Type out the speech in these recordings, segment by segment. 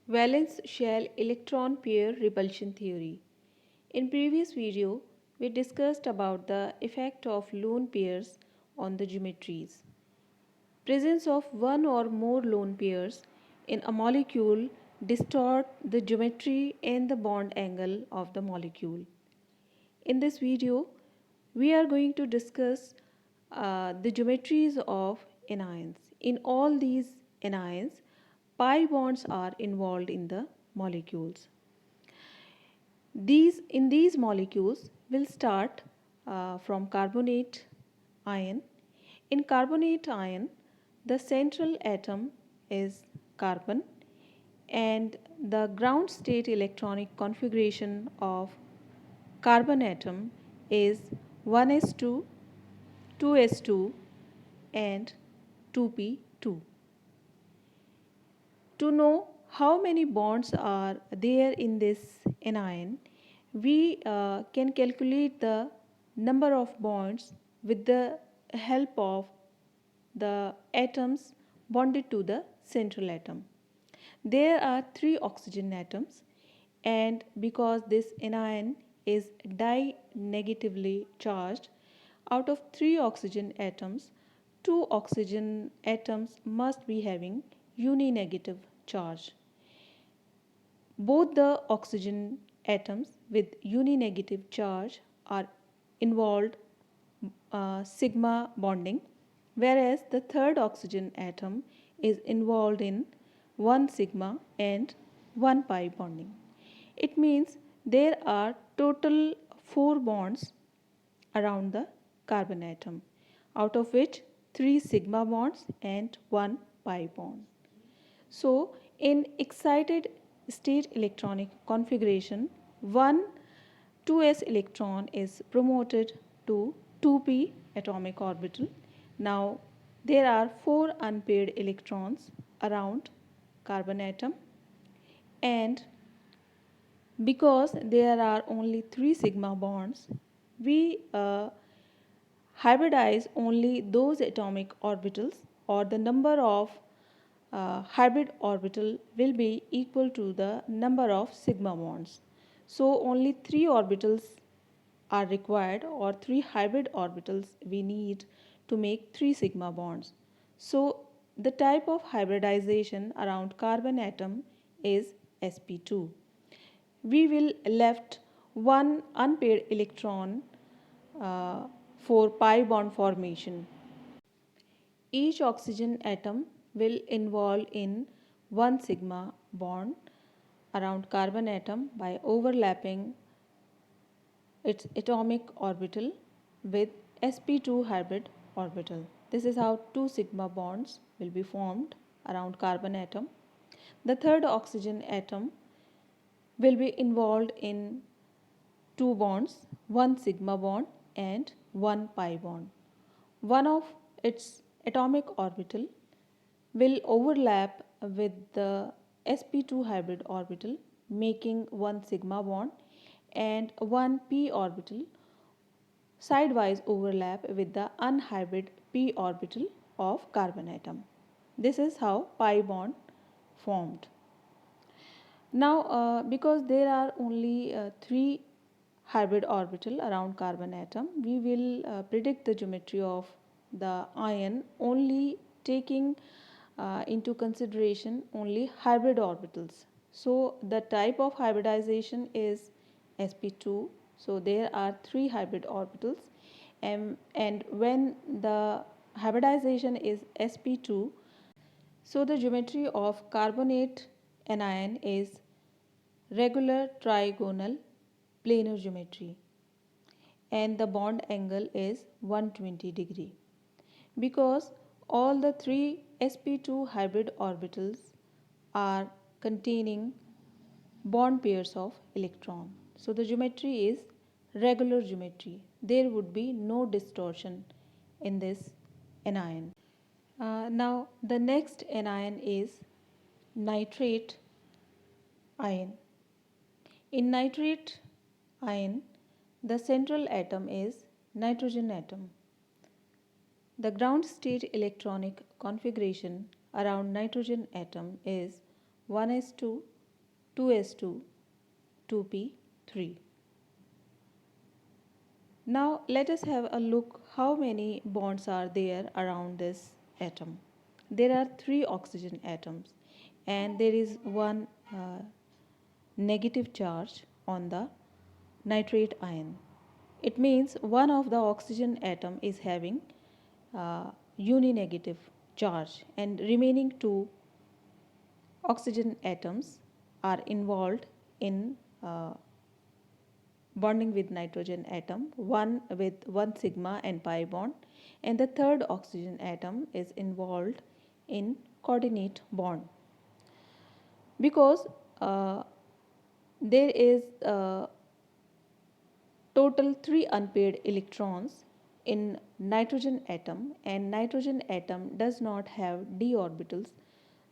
Valence shell electron pair repulsion theory. In previous video, we discussed about the effect of lone pairs on the geometries. Presence of one or more lone pairs in a molecule distort the geometry and the bond angle of the molecule. In this video, we are going to discuss the geometries of anions. In all these anions, pi bonds are involved in the molecules. In these molecules will start from carbonate ion. In carbonate ion, the central atom is carbon and the ground state electronic configuration of carbon atom is 1s2, 2s2 and 2p2. To know how many bonds are there in this anion, we can calculate the number of bonds with the help of the atoms bonded to the central atom. There are 3 oxygen atoms, and because this anion is di-negatively charged, out of 3 oxygen atoms, 2 oxygen atoms must be having uni-negative charge. Both the oxygen atoms with uni-negative charge are involved sigma bonding, whereas the third oxygen atom is involved in 1 sigma and 1 pi bonding. It means there are total 4 bonds around the carbon atom, out of which 3 sigma bonds and 1 pi bond. So, in excited state electronic configuration, one 2s electron is promoted to 2p atomic orbital. Now, there are 4 unpaired electrons around carbon atom, and because there are only 3 sigma bonds, we hybridize only those atomic orbitals, or the number of hybrid orbital will be equal to the number of sigma bonds. So only 3 orbitals are required, or 3 hybrid orbitals we need to make 3 sigma bonds. So the type of hybridization around carbon atom is sp2. We will left one unpaired electron for pi bond formation. Each oxygen atom will involve in 1 sigma bond around carbon atom by overlapping its atomic orbital with sp2 hybrid orbital. This is how 2 sigma bonds will be formed around carbon atom. The third oxygen atom will be involved in 2 bonds, 1 sigma bond and 1 pi bond. One of its atomic orbital will overlap with the sp2 hybrid orbital, making 1 sigma bond, and 1 p orbital sidewise overlap with the unhybrid p orbital of carbon atom. This is how pi bond formed. Now, because there are only 3 hybrid orbital around carbon atom, we will predict the geometry of the ion only taking into consideration only hybrid orbitals. So the type of hybridization is sp2. So there are 3 hybrid orbitals, and when the hybridization is sp2, so the geometry of carbonate anion is regular trigonal planar geometry, and the bond angle is 120 degree. Because all the 3 sp2 hybrid orbitals are containing bond pairs of electron. So the geometry is regular geometry. There would be no distortion in this anion. Now the next anion is nitrate ion. In nitrate ion, the central atom is nitrogen atom. The ground state electronic configuration around nitrogen atom is 1s2, 2s2, 2p3. Now let us have a look how many bonds are there around this atom. There are 3 oxygen atoms and there is one negative charge on the nitrate ion. It means one of the oxygen atom is having uninegative charge and remaining 2 oxygen atoms are involved in bonding with nitrogen atom, one with 1 sigma and pi bond, and the third oxygen atom is involved in coordinate bond. Because there is total 3 unpaired electrons in nitrogen atom, and nitrogen atom does not have d orbitals,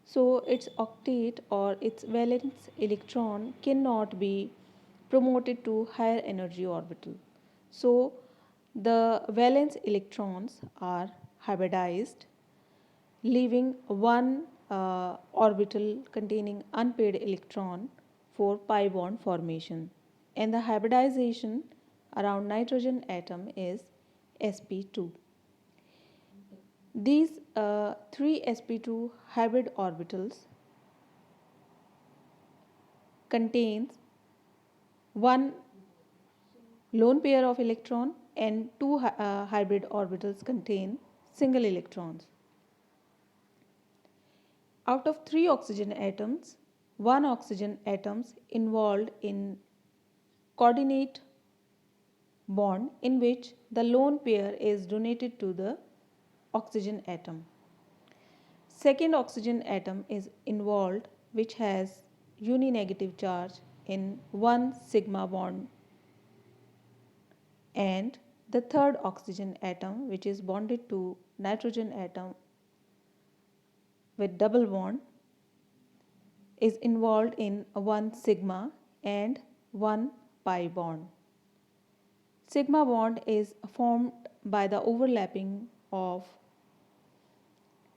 so its octet or its valence electron cannot be promoted to higher energy orbital. So the valence electrons are hybridized, leaving one orbital containing unpaired electron for pi bond formation, and the hybridization around nitrogen atom is sp2. These 3 sp2 hybrid orbitals contains one lone pair of electron and 2 hybrid orbitals contain single electrons. Out of 3 oxygen atoms, 1 oxygen atoms involved in coordinate bond in which the lone pair is donated to the oxygen atom. Second oxygen atom is involved which has uninegative charge in 1 sigma bond, and the third oxygen atom which is bonded to nitrogen atom with double bond is involved in 1 sigma and 1 pi bond. Sigma bond is formed by the overlapping of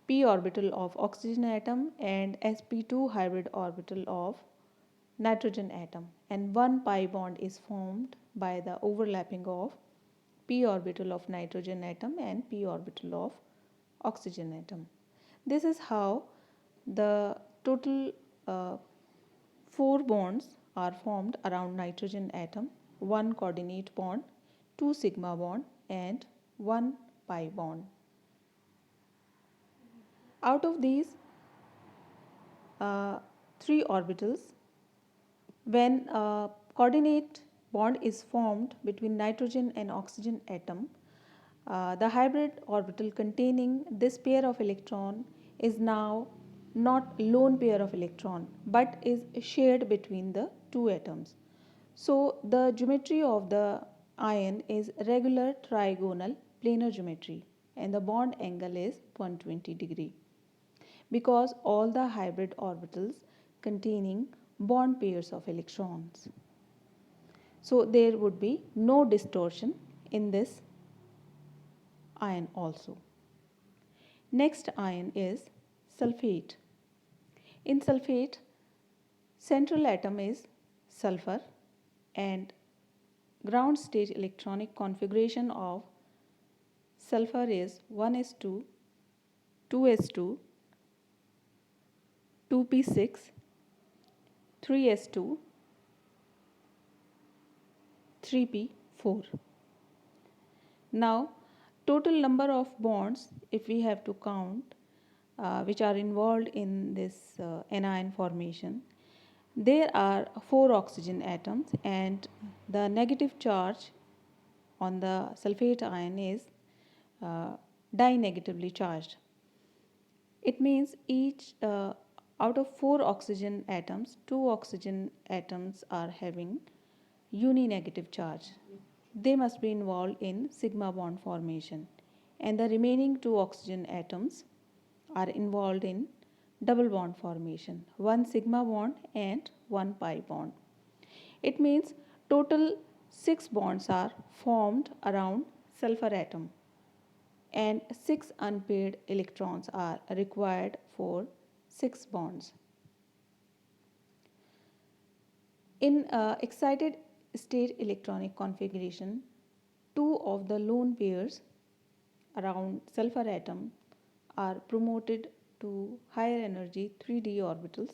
p orbital of oxygen atom and sp2 hybrid orbital of nitrogen atom, and 1 pi bond is formed by the overlapping of p orbital of nitrogen atom and p orbital of oxygen atom. This is how the total 4 bonds are formed around nitrogen atom: 1 coordinate bond, 2 sigma bond and 1 pi bond. Out of these 3 orbitals, when a coordinate bond is formed between nitrogen and oxygen atom, the hybrid orbital containing this pair of electron is now not lone pair of electron but is shared between the 2 atoms. So the geometry of the ion is regular trigonal planar geometry and the bond angle is 120 degree, because all the hybrid orbitals containing bond pairs of electrons. So there would be no distortion in this ion also. Next ion is sulfate. In sulfate, central atom is sulfur and ground state electronic configuration of sulfur is 1s2, 2s2, 2p6, 3s2, 3p4. Now total number of bonds, if we have to count, which are involved in this anion formation, there are 4 oxygen atoms and the negative charge on the sulfate ion is dinegatively charged. It means each out of 4 oxygen atoms, 2 oxygen atoms are having uninegative charge. They must be involved in sigma bond formation, and the remaining 2 oxygen atoms are involved in double bond formation, 1 sigma bond and 1 pi bond. It means total 6 bonds are formed around sulfur atom and 6 unpaired electrons are required for 6 bonds. In excited state electronic configuration, two of the lone pairs around sulfur atom are promoted to higher energy 3d orbitals,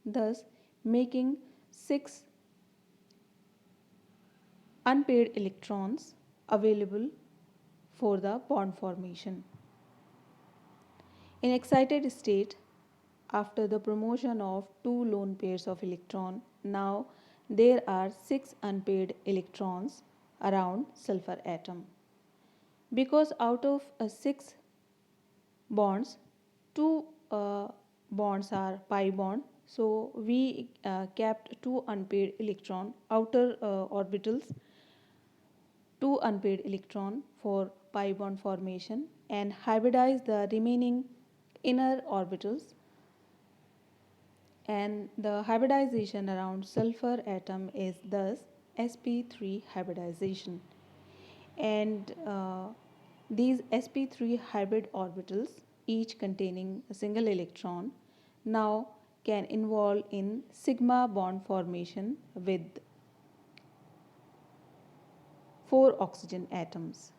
thus making 6 unpaired electrons available for the bond formation. In excited state, after the promotion of two lone pairs of electron, now there are 6 unpaired electrons around sulfur atom. Because out of 6 bonds, 2 bonds are pi bond, so we kept 2 unpaired electron outer orbitals, 2 unpaired electron for pi bond formation, and hybridize the remaining inner orbitals, and the hybridization around sulfur atom is thus sp3 hybridization. And these sp3 hybrid orbitals, each containing a single electron, now can involve in sigma bond formation with 4 oxygen atoms.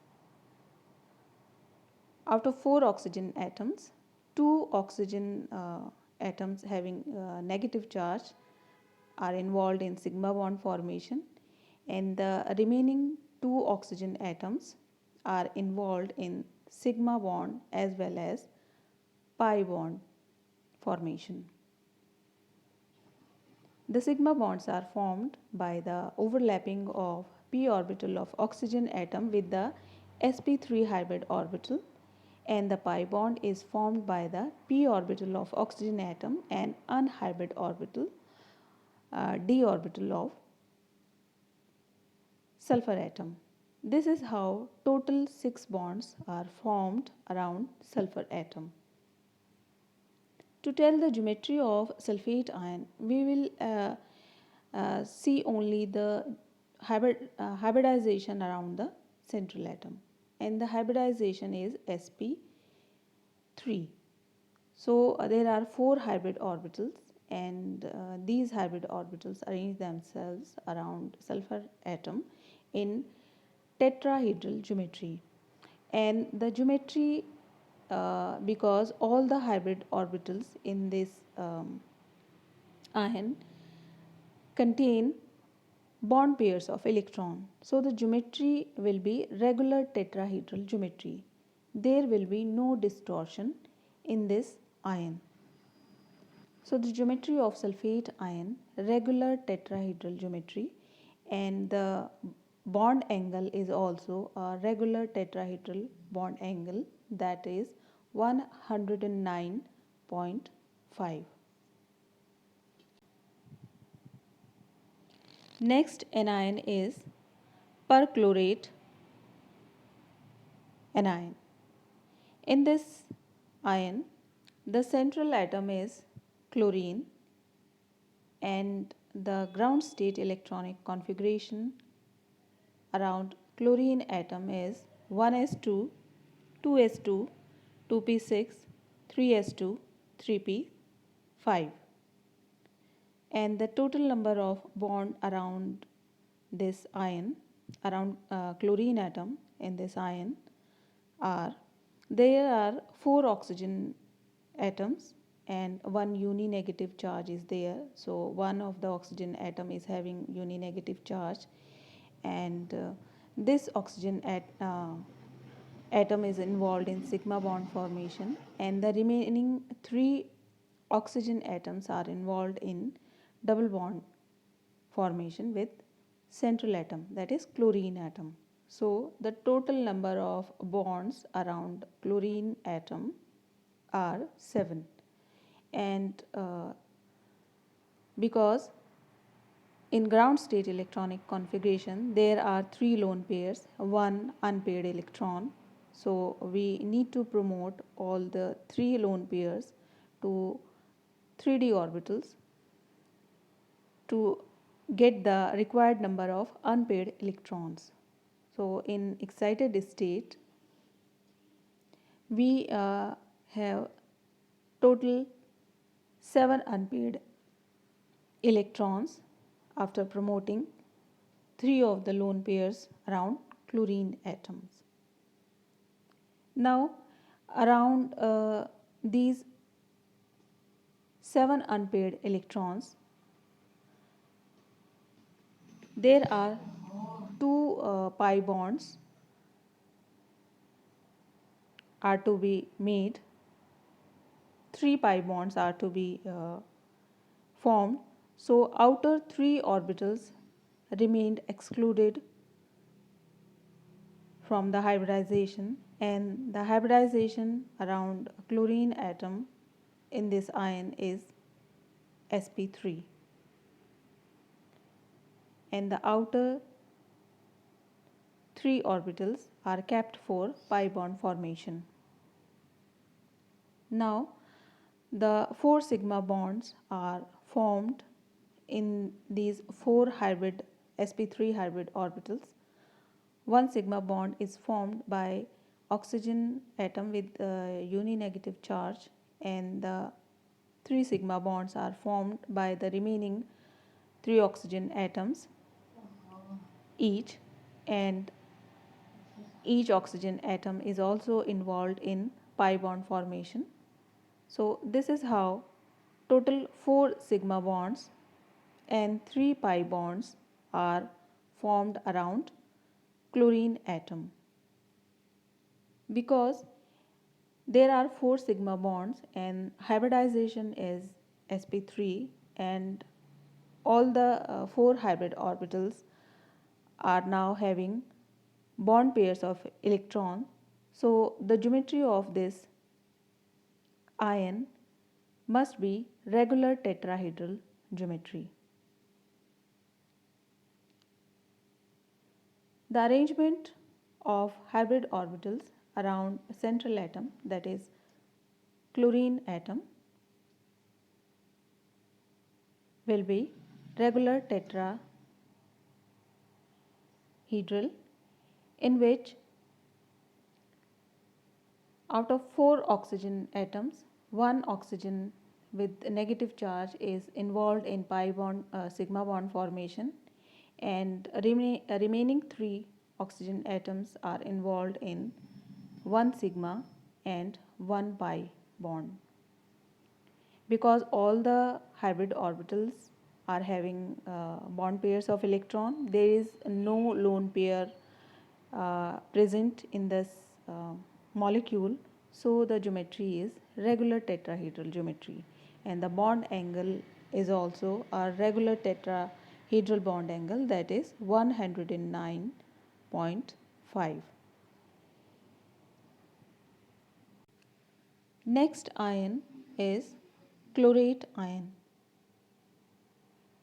Out of 4 oxygen atoms, 2 oxygen atoms having negative charge are involved in sigma bond formation, and the remaining 2 oxygen atoms are involved in sigma bond as well as pi bond formation. The sigma bonds are formed by the overlapping of p orbital of oxygen atom with the sp3 hybrid orbital, and the pi bond is formed by the p orbital of oxygen atom and unhybrid orbital, d orbital of sulfur atom. This is how total 6 bonds are formed around sulfur atom. To tell the geometry of sulfate ion, we will see only the hybridization around the central atom, and the hybridization is sp3. So there are 4 hybrid orbitals, and these hybrid orbitals arrange themselves around sulfur atom in tetrahedral geometry. And the geometry, because all the hybrid orbitals in this ion contain bond pairs of electron, so the geometry will be regular tetrahedral geometry. There will be no distortion in this ion. So the geometry of sulfate ion, regular tetrahedral geometry, and the bond angle is also a regular tetrahedral bond angle, that is 109.5. Next anion is perchlorate anion. In this ion, the central atom is chlorine, and the ground state electronic configuration around chlorine atom is 1s2, 2s2, 2p6, 3s2, 3p5. And the total number of bond around this ion, around chlorine atom in this ion, are there are 4 oxygen atoms and 1 uni-negative charge is there. So one of the oxygen atom is having uni-negative charge, and this oxygen atom is involved in sigma bond formation, and the remaining 3 oxygen atoms are involved in double bond formation with central atom, that is chlorine atom. So the total number of bonds around chlorine atom are 7, and because in ground state electronic configuration there are 3 lone pairs, 1 unpaired electron, so we need to promote all the 3 lone pairs to 3d orbitals to get the required number of unpaired electrons. So in excited state we have total 7 unpaired electrons after promoting 3 of the lone pairs around chlorine atoms. Now, around these 7 unpaired electrons, there are 2 pi bonds are to be made, 3 pi bonds are to be formed. So outer 3 orbitals remained excluded from the hybridization, and the hybridization around chlorine atom in this ion is sp3, and the outer 3 orbitals are kept for pi bond formation. Now the 4 sigma bonds are formed in these 4 hybrid sp3 hybrid orbitals. 1 sigma bond is formed by oxygen atom with uni-negative charge, and the 3 sigma bonds are formed by the remaining 3 oxygen atoms each, and each oxygen atom is also involved in pi bond formation. So this is how total 4 sigma bonds and 3 pi bonds are formed around chlorine atom. Because there are 4 sigma bonds and hybridization is sp3, and all the 4 hybrid orbitals are now having bond pairs of electron, so the geometry of this ion must be regular tetrahedral geometry. The arrangement of hybrid orbitals around central atom, that is chlorine atom, will be regular tetrahedral, in which out of 4 oxygen atoms, 1 oxygen with negative charge is involved in pi bond sigma bond formation, and remaining 3 oxygen atoms are involved in 1 sigma and 1 pi bond. Because all the hybrid orbitals are having bond pairs of electron, there is no lone pair present in this molecule, so the geometry is regular tetrahedral geometry, and the bond angle is also a regular tetrahedral bond angle, that is 109.5. Next ion is chlorate ion.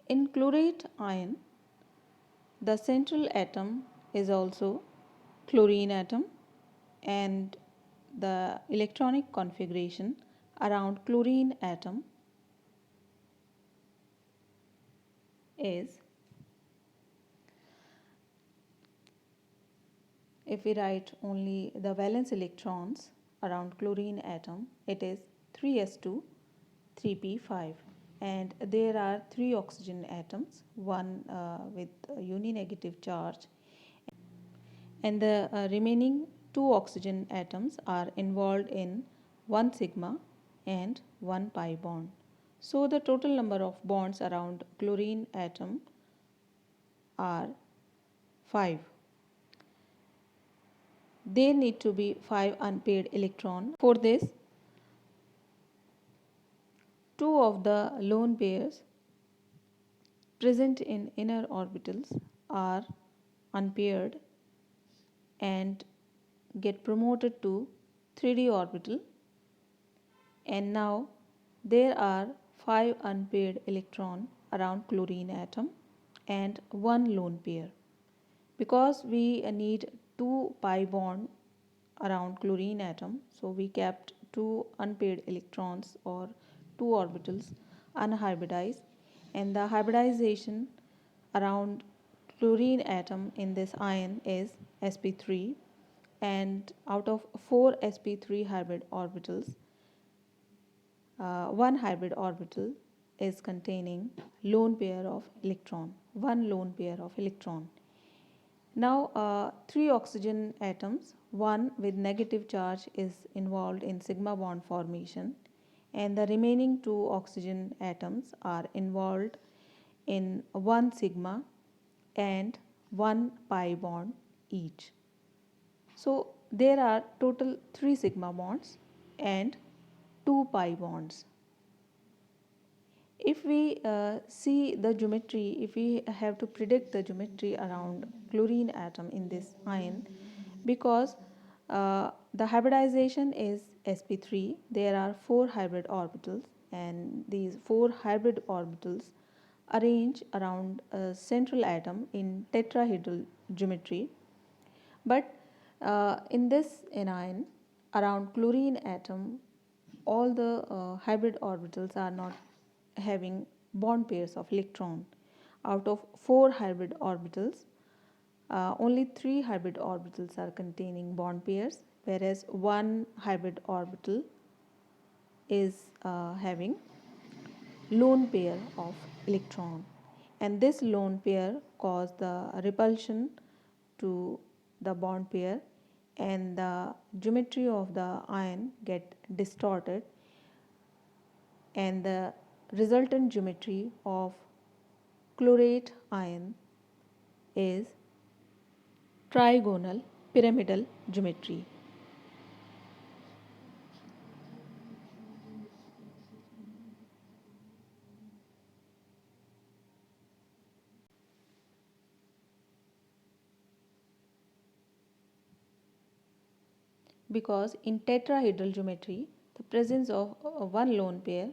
In chlorate ion, the central atom is also chlorine atom, and the electronic configuration around chlorine atom is, if we write only the valence electrons around chlorine atom, it is 3s2 3p5, and there are 3 oxygen atoms, one with uni-negative charge, and the remaining 2 oxygen atoms are involved in 1 sigma and 1 pi bond. So the total number of bonds around chlorine atom are 5. There need to be 5 unpaired electrons. For this, 2 of the lone pairs present in inner orbitals are unpaired and get promoted to 3d orbital, and now there are 5 unpaired electrons around chlorine atom and 1 lone pair. Because we need 2 pi bond around chlorine atom, so we kept 2 unpaired electrons or 2 orbitals unhybridized, and the hybridization around chlorine atom in this ion is sp3, and out of 4 sp3 hybrid orbitals, 1 hybrid orbital is containing lone pair of electron, one lone pair of electron. Now, three oxygen atoms, one with negative charge is involved in sigma bond formation, and the remaining two oxygen atoms are involved in one sigma and one pi bond each. So, there are total 3 sigma bonds and 2 pi bonds. If we see the geometry, if we have to predict the geometry around chlorine atom in this ion, because the hybridization is sp3, there are 4 hybrid orbitals, and these 4 hybrid orbitals arrange around a central atom in tetrahedral geometry. But in this anion, around chlorine atom, all the hybrid orbitals are not having bond pairs of electron. Out of 4 hybrid orbitals, only 3 hybrid orbitals are containing bond pairs, whereas 1 hybrid orbital is having lone pair of electron, and this lone pair cause the repulsion to the bond pair, and the geometry of the ion get distorted, and the resultant geometry of chlorate ion is trigonal pyramidal geometry. Because in tetrahedral geometry, the presence of one lone pair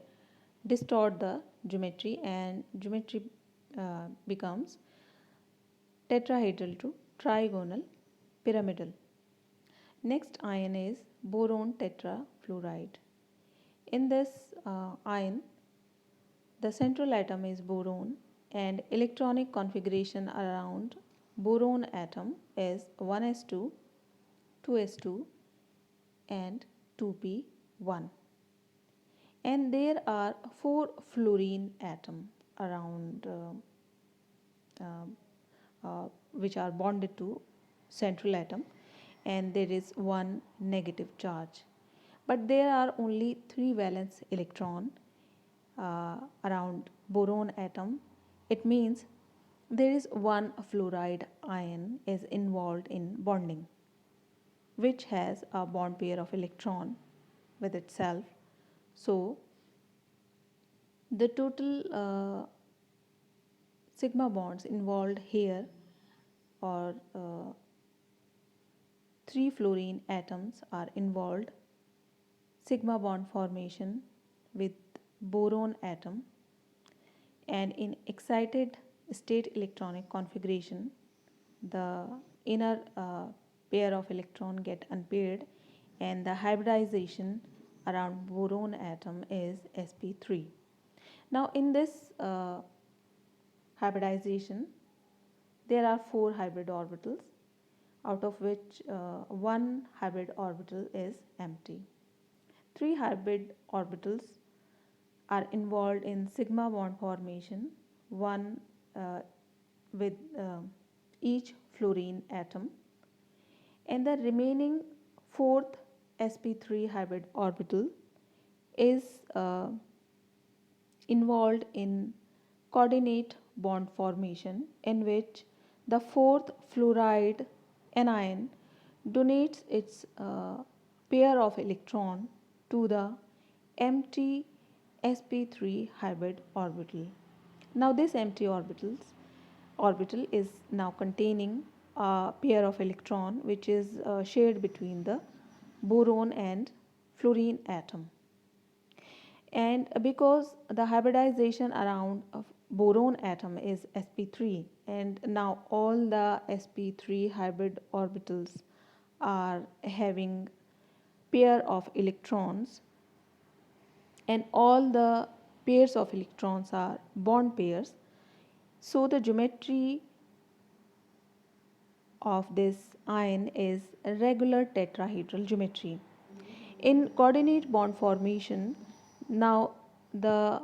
distort the geometry, and geometry becomes tetrahedral to trigonal pyramidal. Next ion is boron tetrafluoride. In this ion, the central atom is boron, and electronic configuration around boron atom is 1s2, 2s2 and 2p1. And there are 4 fluorine atoms around which are bonded to central atom, and there is one negative charge. But there are only 3 valence electron around boron atom. It means there is one fluoride ion is involved in bonding, which has a bond pair of electron with itself. So the total sigma bonds involved here, or 3 fluorine atoms are involved sigma bond formation with boron atom, and in excited state electronic configuration, the inner pair of electron get unpaired, and the hybridization around boron atom is sp3. Now in this hybridization, there are 4 hybrid orbitals, out of which one hybrid orbital is empty. 3 hybrid orbitals are involved in sigma bond formation, one with each fluorine atom, and the remaining 4th sp3 hybrid orbital is involved in coordinate bond formation, in which the 4th fluoride anion donates its pair of electron to the empty sp3 hybrid orbital. Now this empty orbital is now containing a pair of electron which is shared between the boron and fluorine atom. And because the hybridization around boron atom is sp3, and now all the sp3 hybrid orbitals are having pair of electrons, and all the pairs of electrons are bond pairs, so the geometry of this ion is regular tetrahedral geometry. In coordinate bond formation, now the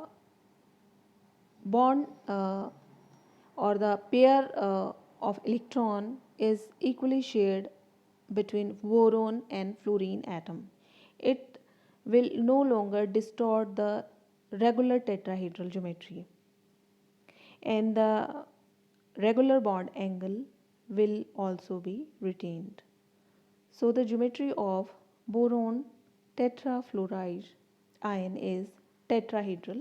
bond or the pair of electron is equally shared between boron and fluorine atom. It will no longer distort the regular tetrahedral geometry, and the regular bond angle will also be retained. So the geometry of boron tetrafluoride ion is tetrahedral.